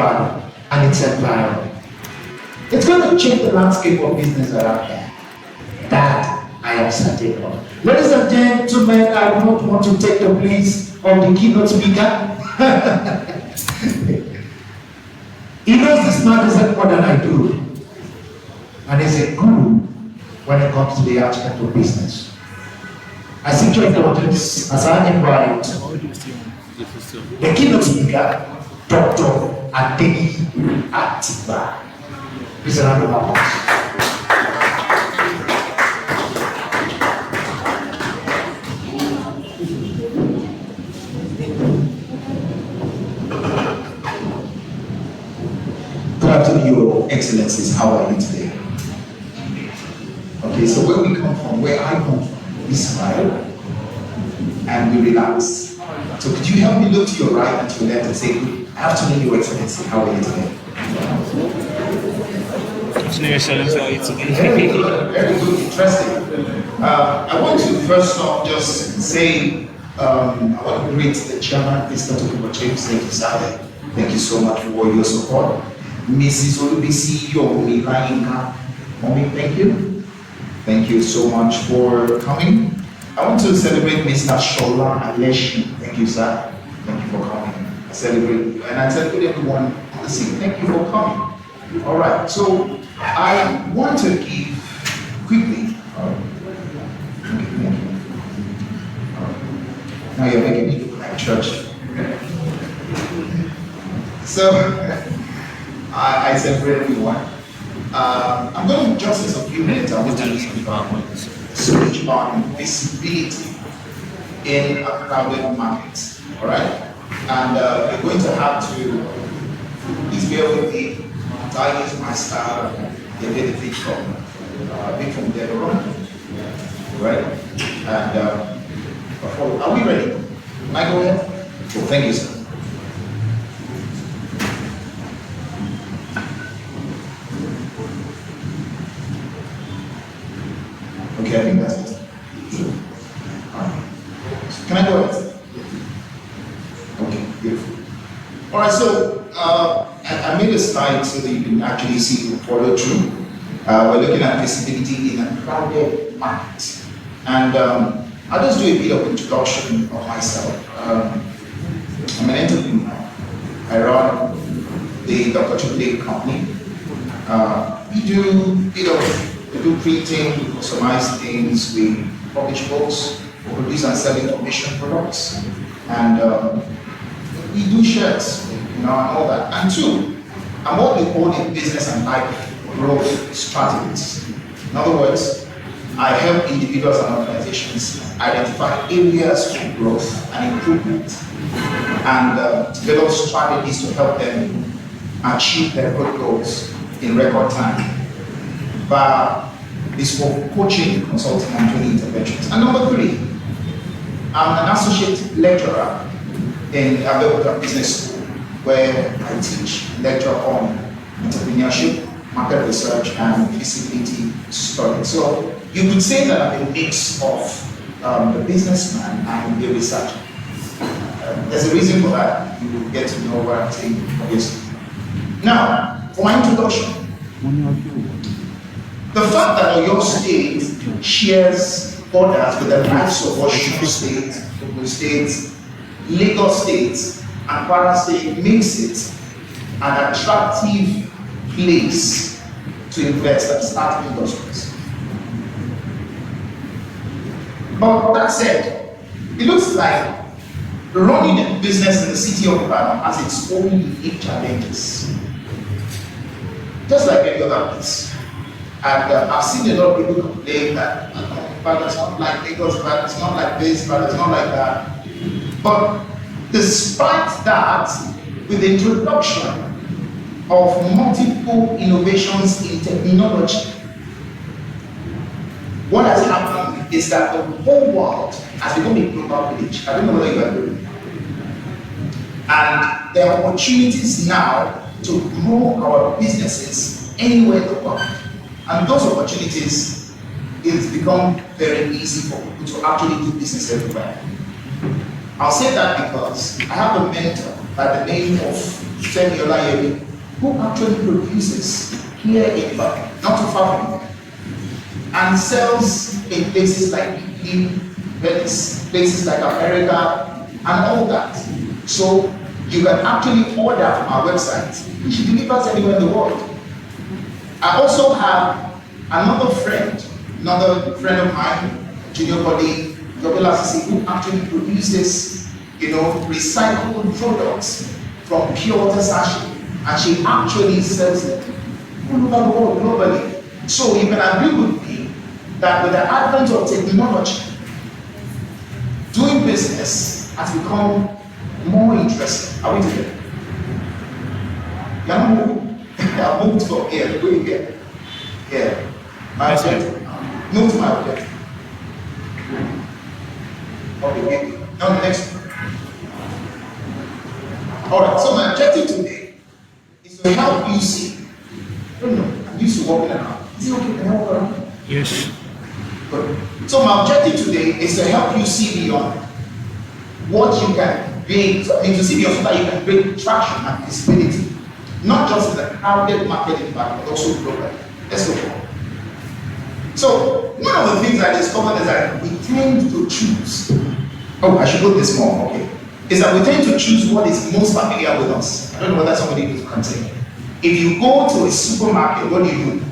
value and its environment. It's going to change the landscape of business around here. That I am certain of. Ladies and gentlemen, I do not want to take the place of the keynote speaker. He knows this man isn't more than I do. And he's a guru when it comes to the aspect of business. I seek your indulgence as I invite the keynote speaker, Dr. Adeni Atiba. Please round of applause. Good afternoon, Your Excellencies. How are you today? Okay, so where we come from, where I come from, we smile and we relax. So could you help me look to your right and to your left and say, good afternoon, Your Excellency. How are you today? Your Excellency, how are you today? Very good, interesting. I want to first off just say, I want to greet the chairman, Mr. Tokubo James. Thank you, sir. Thank you so much for your support. Mrs. Olubisi Yomi Lainka, Mommy, thank you. Thank you so much for coming. I want to celebrate Mr. Shola Aleshi. Thank you, sir. Thank you for coming. I celebrate you. And I celebrate everyone on the scene. Thank you for coming. All right, so I want to give quickly. Now you're making me look like church. So I celebrate everyone. I'm going to just in a few minutes. I want to speak on visibility in a crowded market. All right, and we're going to have to please bear with me. I use my style. They get a bit from Deborah, right? And are we ready? Can I go ahead? Well, thank you, sir. Okay, I think that's it. All right. Can I go ahead? Okay, beautiful. All right, so I made a slide so that you can actually see the follow through. We're looking at visibility in a crowded market. And I'll just do a bit of introduction of myself. I'm an entrepreneur. I run the Dr. Chocolate company. We do printing, we customize things, we publish books, we produce and sell information products, and we do shirts, and all that. And two, I'm what we call a business and life growth strategist. In other words, I help individuals and organizations identify areas for growth and improvement, and develop strategies to help them achieve their growth goals in record time. But this for coaching, consulting, and training interventions. And number three, I'm an associate lecturer in Abeokuta Business School, where I teach, lecture on entrepreneurship, market research, and feasibility studies. So you could say that I'm a mix of the businessman and the researcher. There's a reason for that. You will get to know what I'm saying, obviously. Now, for my introduction, the fact that Oyo State shares borders with the likes of Washington State, Ogun State, Lagos State, and Kwara State makes it an attractive place to invest and start industries. But that said, it looks like running a business in the city of Ibadan has its own unique challenges, just like any other place. And I've seen a lot of people complain that Ibadan's not like Lagos, Ibadan's not like this, Ibadan's not like that. But despite that, with the introduction of multiple innovations in technology, what has happened is that the whole world has become a global village. I don't know whether you agree. And there are opportunities now to grow our businesses anywhere in the world. And those opportunities, it's become very easy for people to actually do business everywhere. I'll say that because I have a mentor by the name of Femi Olayemi, who actually produces here in Ibadan, not too far from here, and sells in places like Italy, Venice, places like America, and all that. So you can actually order from our website. She delivers anywhere in the world. I also have another friend of mine, junior colleague, Gobela Sisi, who actually produces, recycled products from pure water sachet, and she actually sells it all over the world globally. So you can agree with me that with the advent of technology, doing business has become more interesting. Are we together? You're not moving. I moved from here, going here. Here. My objective. Move to my objective. Okay, now the next one. Alright, so my objective today is to help you see. I don't know, I'm used to walking around. Is it okay? Can I walk around? Yes. Good. So my objective today is to help you see beyond what you can gain, to see beyond so that you can gain traction and visibility, not just in the crowded market environment, but also globally. Let's go forward. So one of the things I discovered is that we tend to choose. Oh, I should put this more, okay. Is that we tend to choose what is most familiar with us. I don't know whether somebody needs to continue. If you go to a supermarket, what do?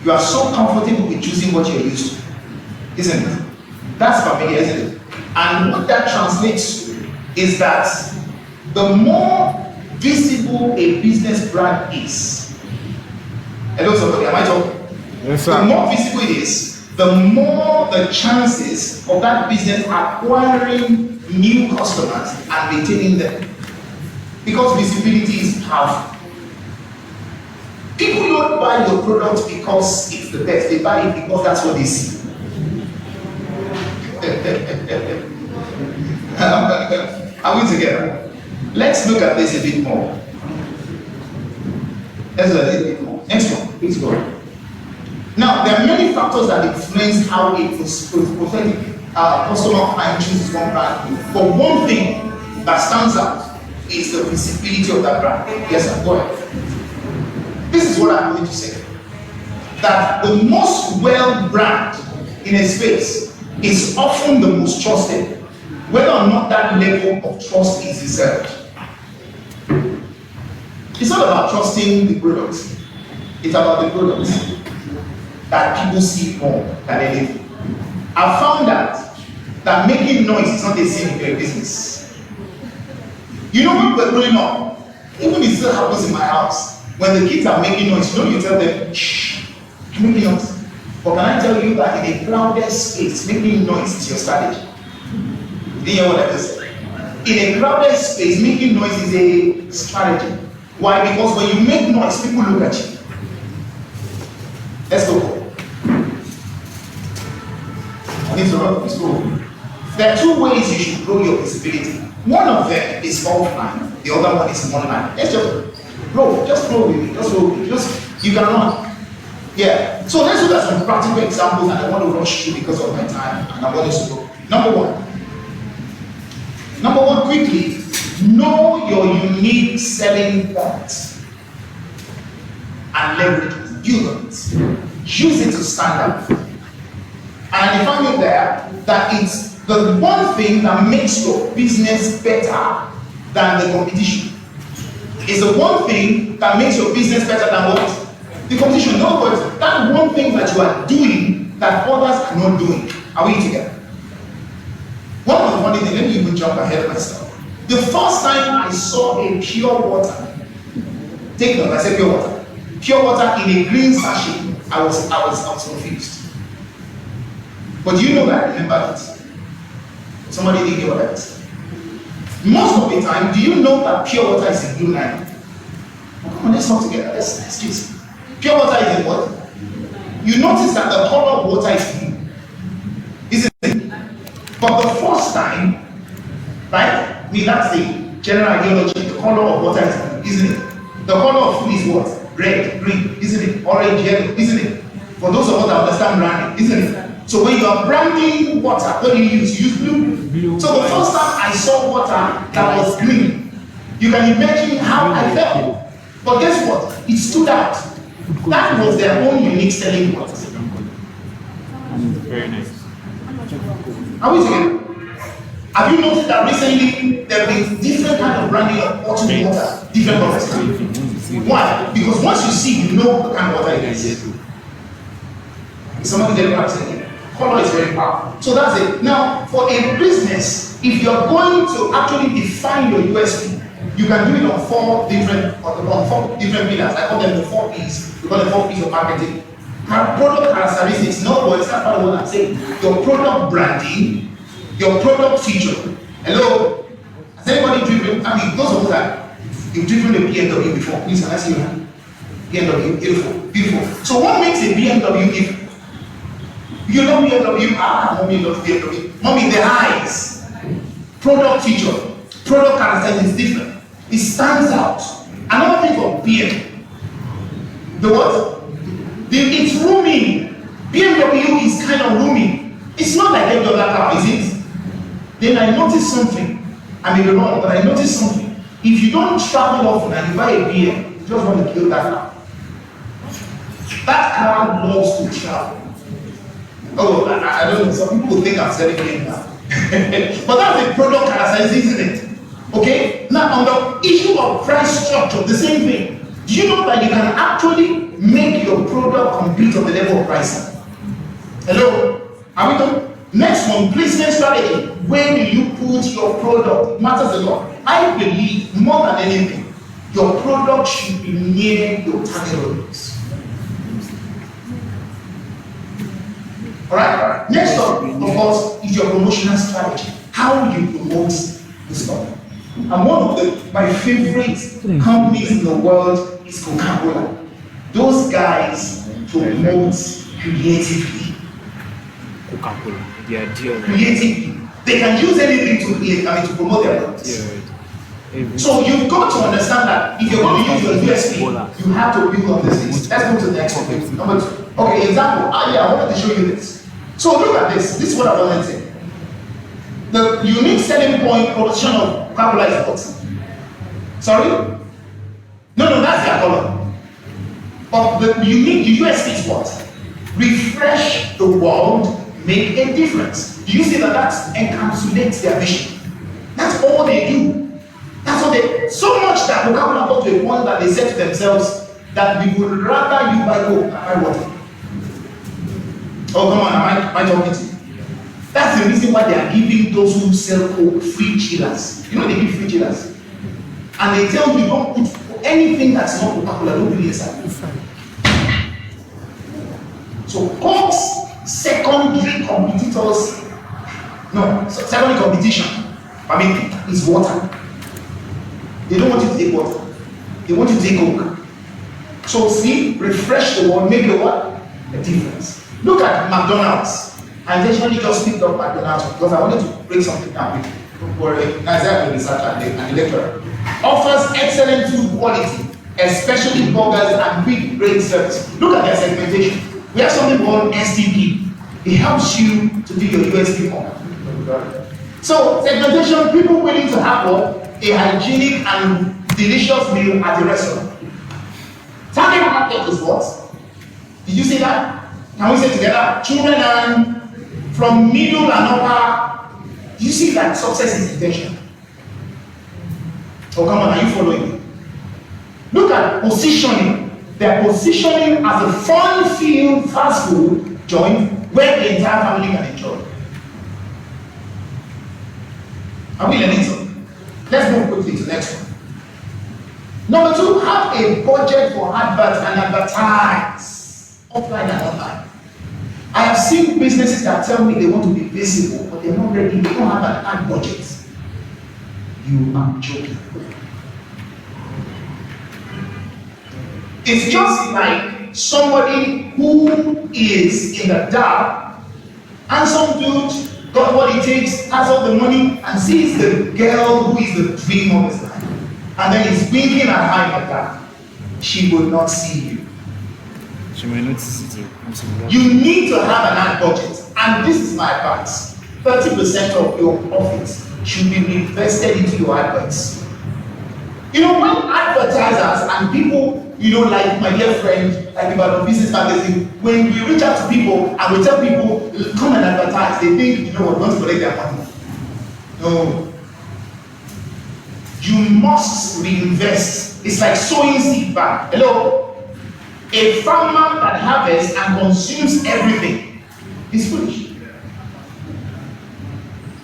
You are so comfortable with choosing what you're used to, isn't it? That's familiar, isn't it? And what that translates to is that the more visible a business brand is, hello somebody, am I talking? Yes, sir. The more visible it is, the more the chances of that business acquiring new customers and retaining them. Because visibility is powerful. People don't buy your product because it's the best, they buy it because that's what they see. Are we together? Let's look at this a bit more. Let's look at it a bit more. Next one, please go. Now, there are many factors that influence how a prophetic customer client chooses one brand. But one thing that stands out is the visibility of that brand. Yes, sir, go ahead. This is what I'm going to say. That the most well brand in a space is often the most trusted, whether or not that level of trust is deserved. It's not about trusting the product, it's about the product that people see more than anything. I found that making noise is not the same in your business. You know, when we're growing up, even it still happens in my house, when the kids are making noise, you tell them, shh, making noise. But can I tell you that in a crowded space, making noise is your strategy? You didn't hear what I just said? In a crowded space, making noise is a strategy. Why? Because when you make noise, people look at you. Let's go. Let's go. There are two ways you should grow your visibility. One of them is offline, the other one is online. Let's just grow with me. You can run. Yeah. So let's look at some practical examples, and I want to rush through because of my time, and I want us to go. Number one, quickly, know your unique selling points and leverage it. Build it. Use it to stand out. And I define it there that it's the one thing that makes your business better than the competition. It's the one thing that makes your business better than what? The competition. In other words, that one thing that you are doing that others are not doing. Are we together? One of the funny things, let me even jump ahead of myself. The first time I saw a pure water, take note, I said pure water. Pure water in a green sachet, I was confused. But do you know that I remember it? Somebody didn't get what I said. Most of the time, do you know that pure water is a blue line? Oh, come on, let's talk together. Let's just. Pure water is a what? You notice that the color of water is blue. Isn't it? But the first time, right? I mean, that's the general ideology. The color of water is blue, isn't it? The color of food is what? Red, green, isn't it? Orange, yellow, isn't it? For those of us that understand branding, isn't it? So when you are branding water, what do you use? You use blue. So the first time I saw water that was green, You can imagine how I felt. But guess what? It stood out. That was their own unique selling point. Very nice. Are we together? Have you noticed that recently there have been different kind of branding of bottled water, different products? Why? Because once you see, you know the kind of water it is. Is somebody getting what I'm saying? Color is very powerful. So that's it. Now, for a business, if you're going to actually define your USP, you can do it on four different pillars. I call them the 4 P's. We call them 4 P's of marketing. Product characteristics. In other words, that's part of what I'm saying. Your product branding, your product feature. Hello? Has anybody driven? I mean, those of us that you've driven a BMW before, please can I see your hand? BMW, beautiful, beautiful. So what makes a BMW different? You know BMW, mommy loves BMW. Mommy, the eyes. Product feature, product characteristics is different. It stands out. Another thing for BM. The what? It's roomy. BMW is kind of roomy. It's not like every other car, is it? Then I noticed something. I may be wrong, but I noticed something. If you don't travel often and you buy a BM, you just want to kill that car. That car loves to travel. Oh, I don't know. Some people think I'm selling it now. But that's a product characteristic, isn't it? Okay? Now, on the issue of price structure, the same thing. Do you know that you can actually make your product compete on the level of pricing? Hello? Are we done? Next one, placement strategy. Where will you put your product? It matters a lot. I believe, more than anything, your product should be near your target audience. Alright? Next up, of course, is your promotional strategy. How will you promote this stuff? And one of my favorite companies in the world is Coca-Cola. Those guys promote creatively. Coca-Cola, the idea. Creatively. They can use anything to promote their products. So you've got to understand that if you're going to use your USP, you have to build on this things. Let's go to the next one. Number 2. Okay, example. I wanted to show you this. So look at this. This is what I wanted to say. The unique selling point proposition of Coca-Cola is what? Sorry? No, that's their color. But the unique USP is what? Refresh the world, make a difference. Do you see that encapsulates their vision? That's all they do. That's all they. So much that Coca-Cola got to a point that they said to themselves that we would rather you buy Coke than buy water. Oh, come on, am I talking to you? That's the reason why they are giving those who sell Coke free chillers. You know they give free chillers. And they tell you don't put anything that's not Coca-Cola, don't put it inside. So Coke's secondary competition, is water. They don't want you to take water. They want you to take Coke. So see, refresh the world, make a what? A difference. Look at McDonald's. I intentionally just picked up McDonald's because I wanted to break something down with for a Nigeria researcher and lecturer. Offers excellent food quality, especially burgers and quick break service. Look at their segmentation. We have something called STP. It helps you to do your USP form. So segmentation, people willing to have what? A hygienic and delicious meal at the restaurant. Target market is what? Did you see that? Can we say together? Children and from middle and upper. You see that success is intentional. Oh, come on, are you following me? Look at positioning. They're positioning as a fun-filled fast food joint where the entire family can enjoy. Are we learning something? Let's move quickly to the next one. Number 2, have a budget for adverts and advertise, offline and online. I have seen businesses that tell me they want to be visible, but they're not ready, they don't have an ad budget. You are joking. It's just like somebody who is in the dark, handsome dude, got what it takes, has all the money, and sees the girl who is the dream of his life. And then he's winking at her in the dark. She will not see you. She may not see you. You need to have an ad budget. And this is my advice. 30% of your profits should be reinvested into your adverts. You know, when advertisers and people, you know, like my dear friend, like about Business Magazine, when we reach out to people and we tell people, come and advertise, they think, you know what, we want to collect their money. No. You must reinvest. It's like sowing seed back. Hello? A farmer that harvests and consumes everything is foolish.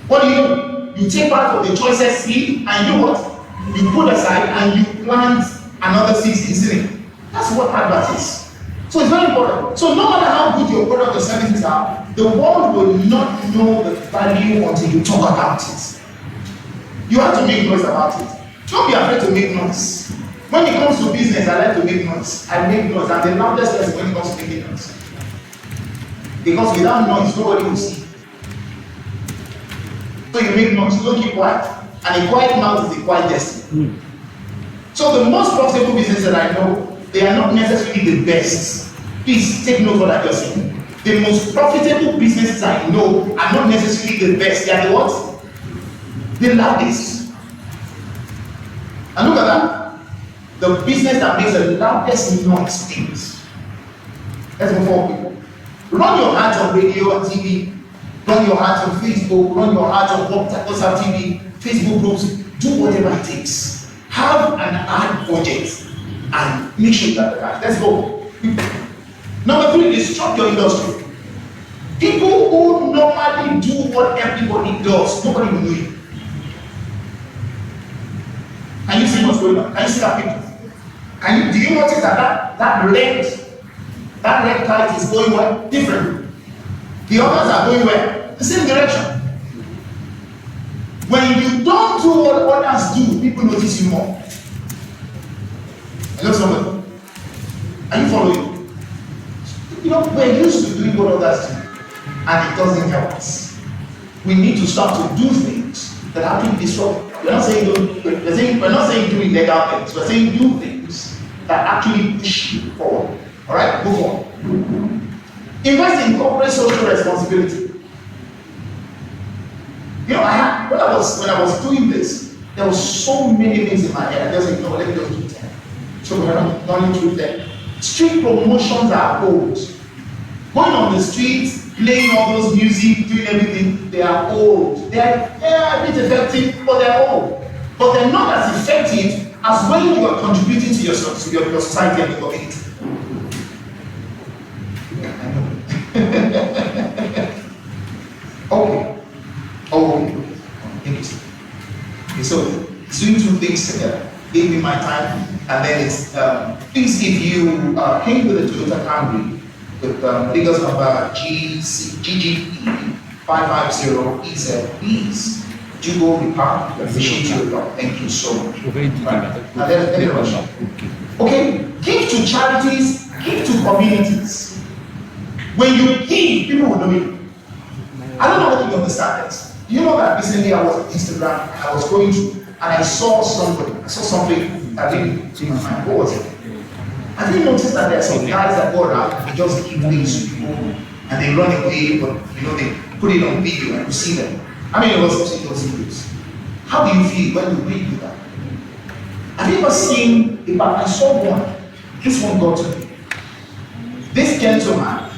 What do? You take part of the choicest seed and you what? You put aside and you plant another seed instead. That's what advert is. So it's very important. So no matter how good your product or services are, the world will not know the value until you talk about it. You have to make noise about it. Don't be afraid to make noise. When it comes to business, I like to make noise. I make noise. I'm the loudest person when it comes to making noise. Because without noise, nobody will see. So you make noise, you don't keep quiet. And a quiet mouth is a quiet destiny. So the most profitable businesses that I know, they are not necessarily the best. Please take note of what I just said. The most profitable businesses I know are not necessarily the best. They are the what? The loudest. And look at that. The business that makes the loudest noise things. Let's move forward. Run your ads on radio and TV. Run your ads on Facebook. Run your ads on WhatsApp TV, Facebook groups. Do whatever it takes. Have an ad budget and make sure that the ad. Let's go. Number 3, disrupt your industry. People who normally do what everybody does, nobody will know you. Can you see what's going on? Can you see that people? Do you notice that red kite is going where? Different. The others are going where? The same direction. When you don't do what others do, people notice you more. Hello, somebody. Are you following? You know, we're used to doing what others do, and it doesn't help us. We need to start to do things that actually disrupt. We're not saying do illegal things. We're saying do things that actually push you forward. All right, move on. Invest in corporate social responsibility. You know, when I was doing this, there were so many things in my head. I just said, no, let me just do 10. So we're not running through 10. Street promotions are old. Going on the streets, playing all those music, doing everything, they are old. They are a bit effective, but they're old. But they're not as effective as when you are contributing to your society and your community. Okay, so it's doing 2 things together. Give me my time, and then it's please, if you came with a Toyota Camry with Lagos number GGE 550EZ, please do go repark the machine to the top. Thank you so much. Okay, give to charities, give to communities. When you give, people will know you. I don't know whether you understand this. You know that recently I was on Instagram and I was going through and I saw something that didn't change my mind. What was it? Have you noticed that there are some guys that go around and they just give things to people and they run away, but you know they put it on video and you see them. I mean, it was videos. How do you feel when you read that? Have you ever seen? I saw one. This one got to me. This gentleman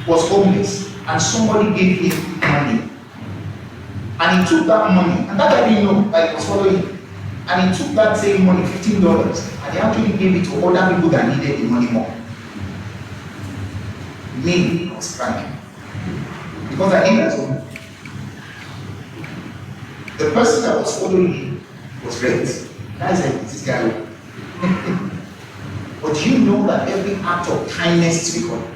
was homeless and somebody gave him money. And he took that money, and that I didn't know that he was following him. And he took that same money, $15, and he actually gave it to other people that needed the money more. Me, I was crying. Because I didn't know. The person that was following him was great. And I said, this guy. But do you know that every act of kindness is recorded?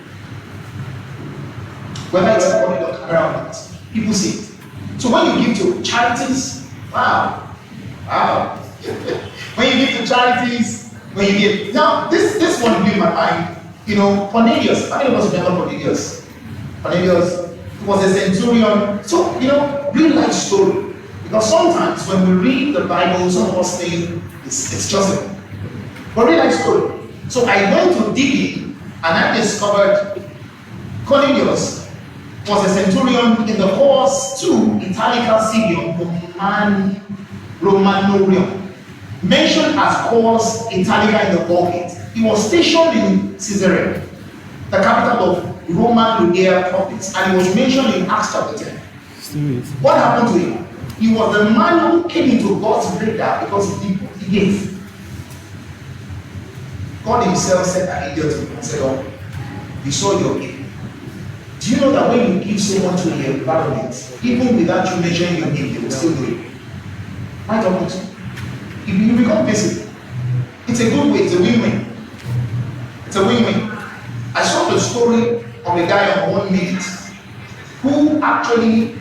Whether it's recorded or camera or not, people see it. So when you give to charities, wow. When you give to charities, now this one blew my mind. You know, Cornelius. How many of us remember Cornelius? Cornelius was a centurion. So, you know, real life story. Because sometimes when we read the Bible, some of us think it's just a real life story. So I went to dig in and I discovered Cornelius was a centurion in the horse to Italica Scivium Romanorium. mentioned as Paul's Italica in the Vulgate. He was stationed in Caesarea, the capital of Roman Judea province, and he was mentioned in Acts chapter 10. What happened to him? He was the man who came into God's radar because he gave. God himself sent an angel to him and said, "Oh, we saw your giving." Do you know that when you give so much to the environment, even without you measuring your gift, they will still do it? Right or not? If you become visible, it's a good way, it's a win-win. It's a win-win. I saw the story of a guy on 1 Minute who actually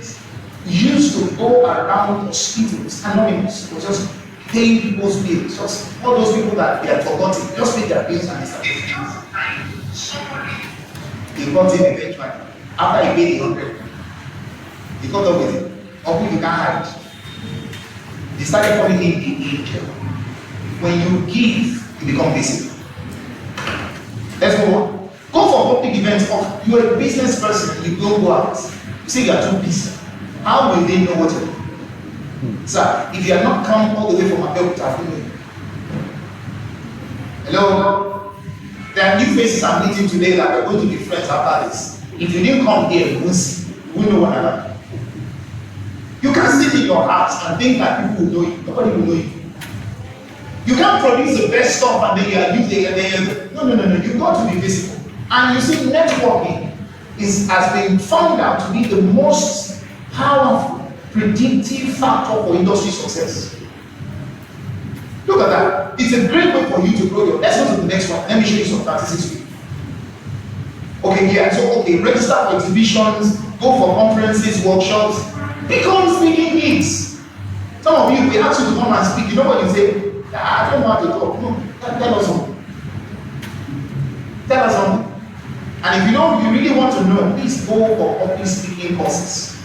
used to go around hospitals, anonymous, was just paying people's bills, just all those people that they had forgotten, just pay their bills and they started. He got in eventually. After he paid the 100, he got up with it. Or you can't hide. They started calling him the angel. When you give, you become visible. Let's go on. Go for public events. Or you're a business person, you don't go out. You say you are too busy. How will they know what to do? Sir, if you are not come all the way from Abeokuta, hello? There are new faces I'm meeting today that are going to be friends after this. If you didn't come here, you won't see. You won't know one another. You can't sit in your house and think that people will know you. Nobody will know you. You can't produce the best stuff and then you are using. No. You've got to be visible. And you see, networking has been found out to be the most powerful predictive factor for industry success. Look at that. It's a great way for you to grow your. Let's go to the next one. Let me show you some statistics with you. Okay, yeah. So, register for exhibitions, go for conferences, workshops, become speaking gigs. Some of you, we ask you to come and speak. You know what you say? I don't know how to talk. No, tell us something. Tell us something. And if you really want to know, please go for public speaking courses.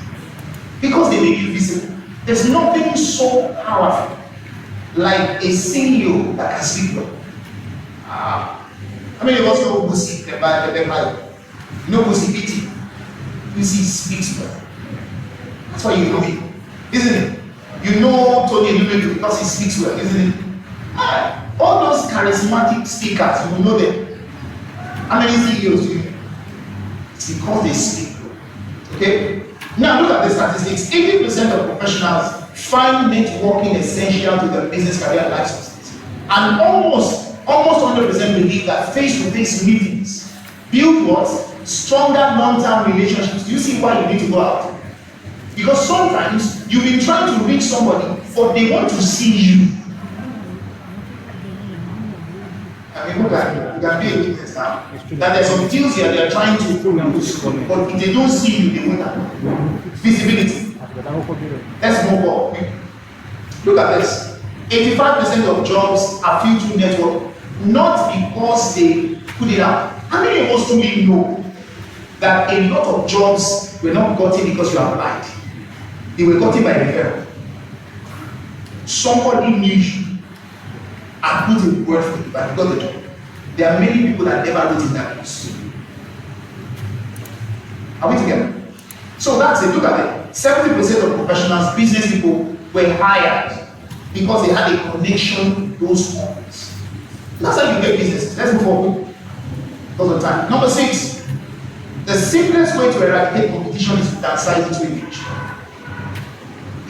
Because they make you visible. There's nothing so powerful like a CEO that can speak well. I mean, you also know Busi, the Bible. You know Busi Biti. Busi speaks well. That's why you know him, isn't it? You know Tony Elumelu because he speaks well, isn't it? All those charismatic speakers, you will know them. How many CEOs do you know? It's because they speak well. Okay? Now look at the statistics. 80% of professionals find networking essential to their business career and life success. And almost 100% believe that face-to-face meetings build what? Stronger long-term relationships. Do you see why you need to go out? Because sometimes you've been trying to reach somebody, but they want to see you. I mean, look at you. You can be a witness now. That there's some deals here they are trying to produce, but if they don't see you, they won't have visibility. Let's move on. Look at this. 85% of jobs are filled through network, not because they put it out. How many of us truly know that a lot of jobs were not gotten because you applied? They were gotten by referral. Somebody knew you and put in word for you, but you got the job. There are many people that never wrote in that news. Are we together? So that's it. Look at it. 70% of professionals, business people, were hired because they had a connection with those companies. That's how you get business. Let's move forward because of time. Number 6. The simplest way to eradicate competition is to downsize into image.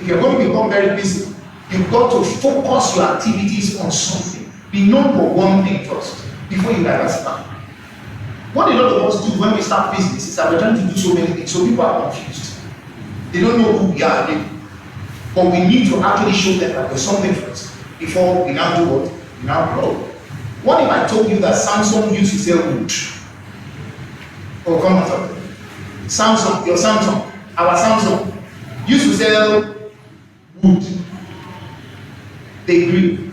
If you're going to become very busy, you've got to focus your activities on something. Be known for one thing first before you diversify. What a lot of us do when we start business is that we're trying to do so many things, so people are confused. They don't know who we are. But we need to actually show them that there's something first before we now do what? We now grow. What if I told you that Samsung used to sell wood? Oh, come on, talk. Samsung, your Samsung, our Samsung used to sell wood. They grew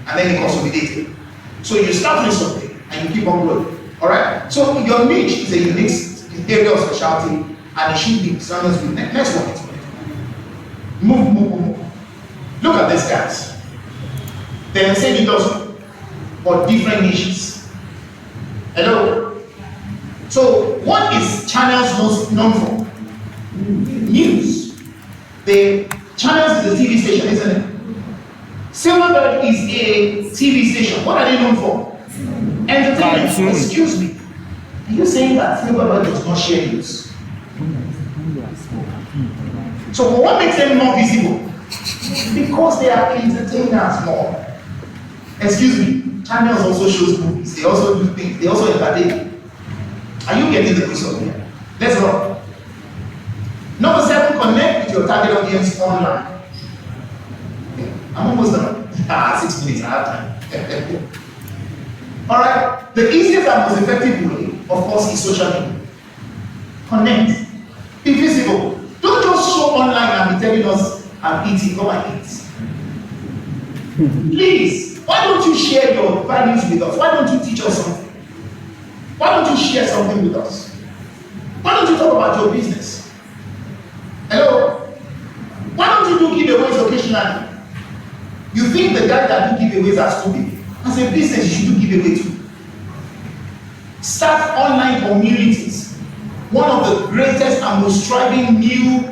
and then they consolidated. So you start with something and you keep on growing. Alright? So your niche is a unique area of specialty and it should be synonymous with next one. Move. Look at these guys. They're the same industry, but different niches. Hello? So what is Channels most known for? News. The Channels is a TV station, isn't it? Silverbird is a TV station. What are they known for? Entertainment. Cartoon. Excuse me. Are you saying that Silverbird does not share news? So what makes them more visible? Because they are entertainers more. Excuse me. Channels also shows movies. They also do things. They also entertain. Are you getting the piece of it? Let's go. Number 7, connect with your target audience online. Okay. I'm almost done. 6 minutes, I have time. Alright, the easiest and most effective way, of course, is social media. Connect. Be visible. Don't just show online and be telling us, I'm eating, come and eat. Please, why don't you share your values with us? Why don't you teach us something? Why don't you share something with us? Why don't you talk about your business? Hello? Why don't you do giveaways occasionally? You think the guy that do giveaways are stupid? As a business, you should do giveaway too. Start online communities. One of the greatest and most thriving new,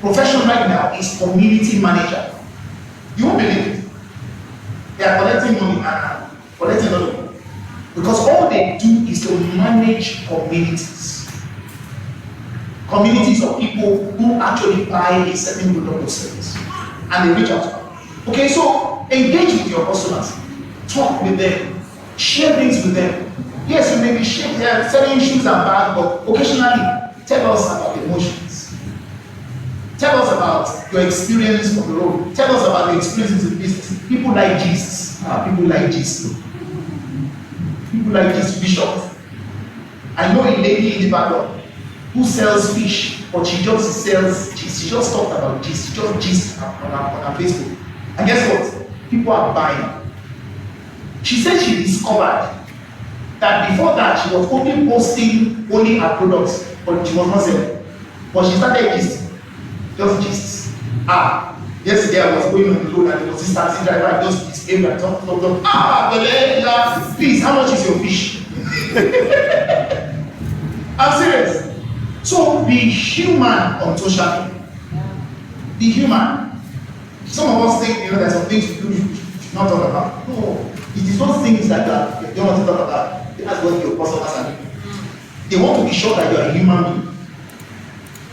profession right now is community manager. You won't believe it. They are collecting money and collecting a lot of money. Because all they do is to manage communities. Communities of people who actually buy a certain product or service. And they reach out to them. Okay, so engage with your customers. Talk with them. Share things with them. Yes, you may be selling shoes and bags, but occasionally tell us about emotions. Tell us about your experience on the road. Tell us about your experiences in business. People like Jesus. People like Jesus. People like this bishop. I know a lady in the background who sells fish, but she just talked about Jesus. She just gist on her Facebook. And guess what? People are buying. She said she discovered that before that she was only posting only her products, but she was not selling. But she started gisting. Just gist. Yesterday I was going on the road and there was this taxi driver. I just misbehaved and talk. Please, how much is your fish? I'm serious. So be human on social media. Be human. Some of us think there's some things we should not talk about. No, it is those things that you don't want to talk about. That's what your customers are doing. They want to be sure that you are a human being.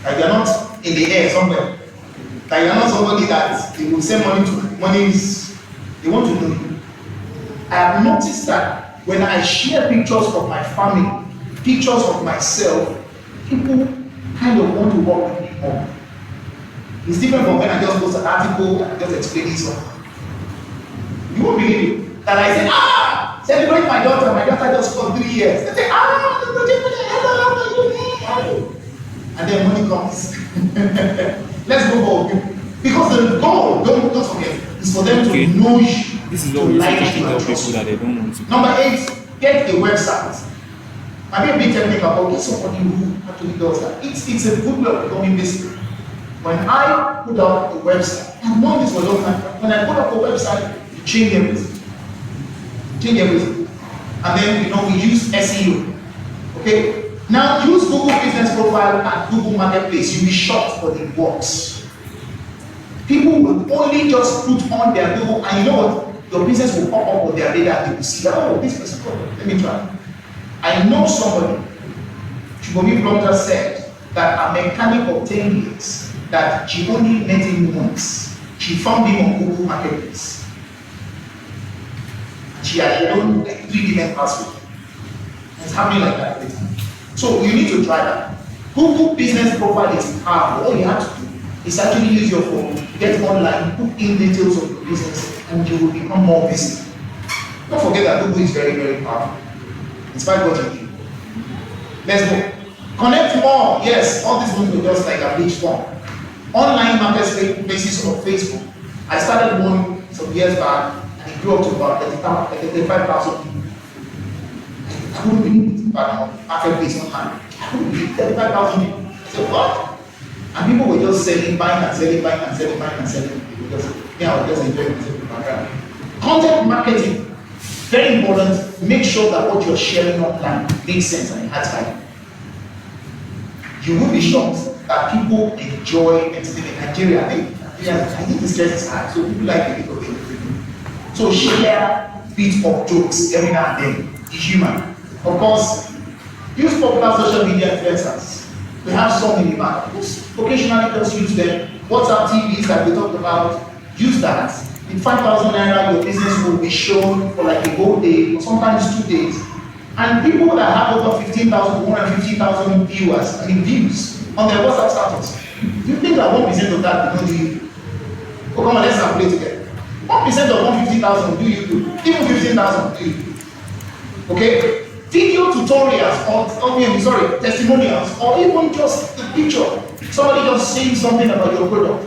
That you are not in the air somewhere. That you are not somebody that they will send money to. They want to know you. I have noticed that when I share pictures of my family, pictures of myself, people kind of want to work with me more. It's different from when I just post an article and just explain it something. You won't believe it. That I say, celebrate my daughter. My daughter just for 3 years. They say, hello. And then money comes. Let's go forward. Because the goal, don't forget, is for them to know you. This is what we tell people that they don't want to. Number 8, get a website. I may be technical, but get somebody who actually does that. It's a good way of becoming visible. When I put up a website, I've known this for a long time. When I put up a website, you change everything. And then we use SEO. Okay? Now use Google Business Profile and Google Marketplace. You'll be shocked for the works. People will only just put on their Google, and you know what? Your business will pop up on their radar. They will see, this person, let me try. I know somebody, Chubomi Blonder said that a mechanic of 10 years, that she only met him once. She found him on Google Marketplace. She had done like 3 different passwords. It's happening like that every time. So you need to try that. Google Business Profile is powerful. All you have to do is actually use your phone, get online, put in details of your business, and you will become more visible. Don't forget that Google is very, very powerful. It's by what you do. Let's go. Connect more. Yes, all these ones were just like a bleach form. Online marketplaces on Facebook. I started one some years back, and it grew up to about 35,000 people. I couldn't believe it. Marketplace online. I couldn't believe 35,000 people. I said, what? And people were just selling, buying and selling. Because I was just enjoying myself. Content marketing. Very important. Make sure that what you're sharing online makes sense and it adds value. You will be shocked that people enjoy entertainment. Nigeria, I think Yeah, I think the stress is high, so people like a bit of joke. So share bit of jokes every now and then. It's human. Of course, use popular social media influencers. We have some in the market. Just occasionally just use them. WhatsApp TVs that we talked about, use that. In 5,000 naira, your business will be shown for like a whole day, or sometimes 2 days. And people that have over 15,000, 150,000 viewers, views on their WhatsApp status, do you think that 1% of that will do you? Oh, come on, let's calculate together. 1% of 150,000 do you do? Even 15,000 do you do? Okay? Video tutorials or testimonials, or even just the picture. Somebody just saying something about your product.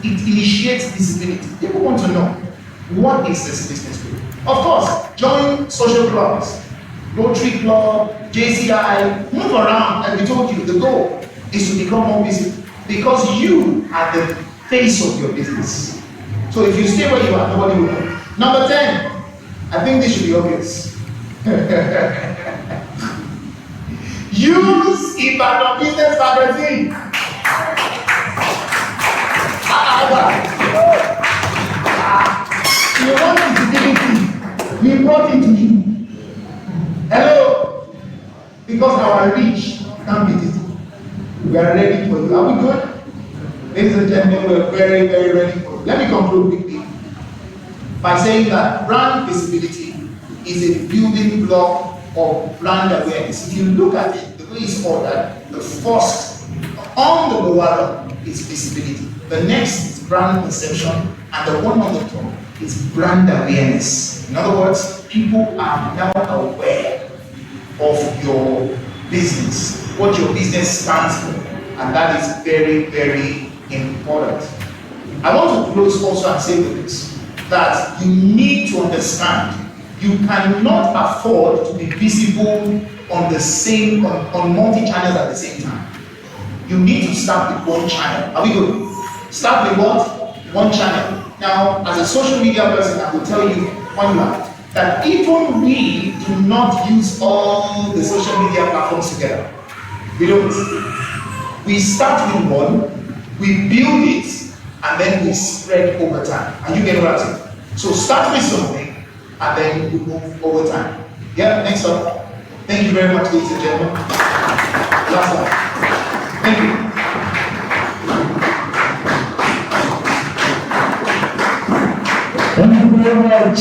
It initiates visibility. People want to know, what is this business group? Of course, join social clubs, Rotary Club, JCI, move around, and we told you the goal is to become more visible because you are the face of your business. So if you stay where you are, nobody will know. Number 10, I think this should be obvious. Use Ibadan Business Magazine. You want visibility, we brought it to you. Hello? Because our reach can't be visible. We are ready for you. Are we good? Ladies and gentlemen, we are very, very ready for you. Let me conclude quickly by saying that brand visibility is a building block of brand awareness. If you look at it, the way it's ordered, the first on the lower is visibility. The next is brand perception, and the one on the top is brand awareness. In other words, people are now aware of your business, what your business stands for, and that is very, very important. I want to close also and say this, that you need to understand you cannot afford to be visible on multi-channels at the same time. You need to start with one channel. Are we good? Start with what? One channel. Now, as a social media person, I will tell you online that even we do not use all the social media platforms together. We don't. We start with one, we build it, and then we spread over time. Are you getting what I'm saying? So start with something, and then we move over time. Yeah, next up. Thank you very much, ladies and gentlemen. Last one. Thank you. Thank you very much.